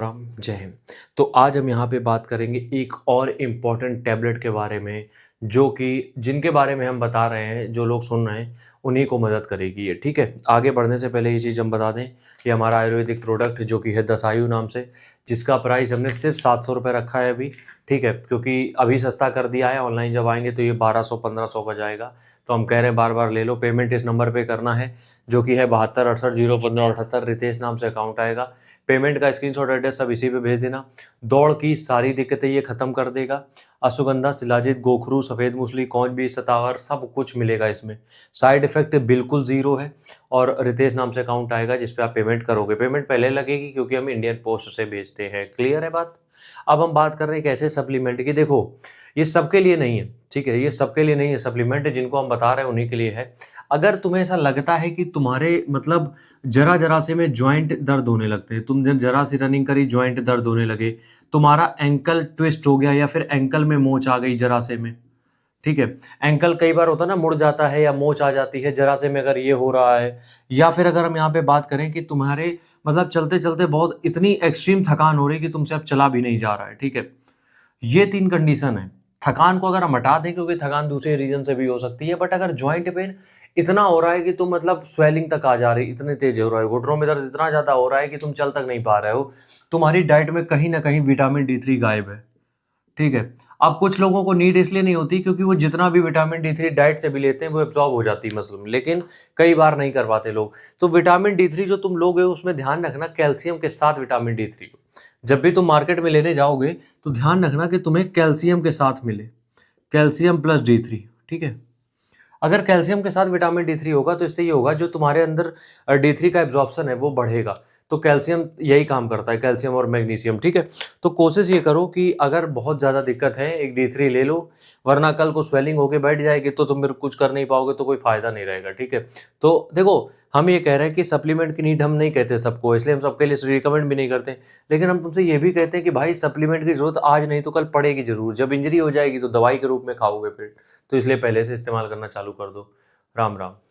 राम, जय हिंद। तो आज हम यहाँ पे बात करेंगे एक और इम्पॉर्टेंट टैबलेट के बारे में, जो कि जिनके बारे में हम बता रहे हैं, जो लोग सुन रहे हैं, उन्हीं को मदद करेगी ये, ठीक है? आगे बढ़ने से पहले ये चीज़ हम बता दें कि हमारा आयुर्वेदिक प्रोडक्ट जो कि है दसायु नाम से, जिसका प्राइस हमने सिर्फ 700 रुपये रखा है अभी, ठीक है? क्योंकि अभी सस्ता कर दिया है, ऑनलाइन जब आएंगे तो ये 1200-1500 का जाएगा। तो हम कह रहे हैं बार बार ले लो, पेमेंट इस नंबर पे करना है, जो कि है 7268 01578। रितेश नाम से अकाउंट आएगा। पेमेंट का स्क्रीनशॉट एड्रेस सब इसी पे भेज देना। दौड़ की सारी दिक्कतें ये खत्म कर देगा। अश्वगंधा, शिलाजित, गोखरू, सफ़ेद मूसली, कौन बीज, सतावर, सब कुछ मिलेगा इसमें। साइड इफेक्ट बिल्कुल ज़ीरो है। और रितेश नाम से अकाउंट आएगा जिस पे आप पेमेंट करोगे। पेमेंट पहले लगेगी क्योंकि हम इंडियन पोस्ट से भेजते हैं। क्लियर है बात? अब हम बात कर रहे हैं एक ऐसे सप्लीमेंट की, देखो ये सबके लिए नहीं है, ठीक है? ये सबके लिए नहीं है सप्लीमेंट, जिनको हम बता रहे हैं उन्हीं के लिए है। अगर तुम्हें ऐसा लगता है कि तुम्हारे मतलब जरा जरा से में जॉइंट दर्द होने लगते हैं, तुम जरा सी रनिंग करी जॉइंट दर्द होने लगे, तुम्हारा एंकल ट्विस्ट हो गया या फिर एंकल में मोच आ गई जरा से में, ठीक है? एंकल कई बार होता है ना, मुड़ जाता है या मोच आ जाती है जरा से में, अगर ये हो रहा है, या फिर अगर हम यहाँ पे बात करें कि तुम्हारे मतलब चलते चलते बहुत इतनी एक्सट्रीम थकान हो रही है कि तुमसे अब चला भी नहीं जा रहा है, ठीक है? ये 3 कंडीशन है। थकान को अगर हम हटा दें, क्योंकि थकान दूसरे रीजन से भी हो सकती है, बट अगर जॉइंट पेन इतना हो रहा है कि तुम मतलब स्वेलिंग तक आ जा रही, इतने तेज हो रहा है, घुटनों में दर्द इतना ज़्यादा हो रहा है कि तुम चल तक नहीं पा रहे हो, तुम्हारी डाइट में कहीं ना कहीं विटामिन D3 गायब है, ठीक है? अब कुछ लोगों को नीड इसलिए नहीं होती क्योंकि वो जितना भी विटामिन D3 डाइट से भी लेते हैं वो एब्जॉर्ब हो जाती है मसल में, लेकिन कई बार नहीं कर पाते लोग। तो विटामिन D3 जो तुम लोगे उसमें ध्यान रखना कैल्शियम के साथ विटामिन D3 को, जब भी तुम मार्केट में लेने जाओगे तो ध्यान रखना कि तुम्हें कैल्शियम के साथ मिले, कैल्शियम प्लस D3, ठीक है? अगर कैल्शियम के साथ विटामिन D3 होगा तो इससे ये होगा, जो तुम्हारे अंदर D3 का एब्जॉर्प्शन है वो बढ़ेगा। तो कैल्शियम यही काम करता है, कैल्शियम और मैग्नीशियम, ठीक है? तो कोशिश ये करो कि अगर बहुत ज़्यादा दिक्कत है एक D3 ले लो, वरना कल को स्वेलिंग होके बैठ जाएगी तो तुम फिर कुछ कर नहीं पाओगे, तो कोई फायदा नहीं रहेगा, ठीक है? तो देखो, हम ये कह रहे हैं कि सप्लीमेंट की नीड हम नहीं कहते सबको, इसलिए हम सबके लिए रिकमेंड भी नहीं करते, लेकिन हम तुमसे ये भी कहते हैं कि भाई सप्लीमेंट की जरूरत आज नहीं तो कल पड़ेगी जरूर। जब इंजरी हो जाएगी तो दवाई के रूप में खाओगे फिर, तो इसलिए पहले से इस्तेमाल करना चालू कर दो। राम राम।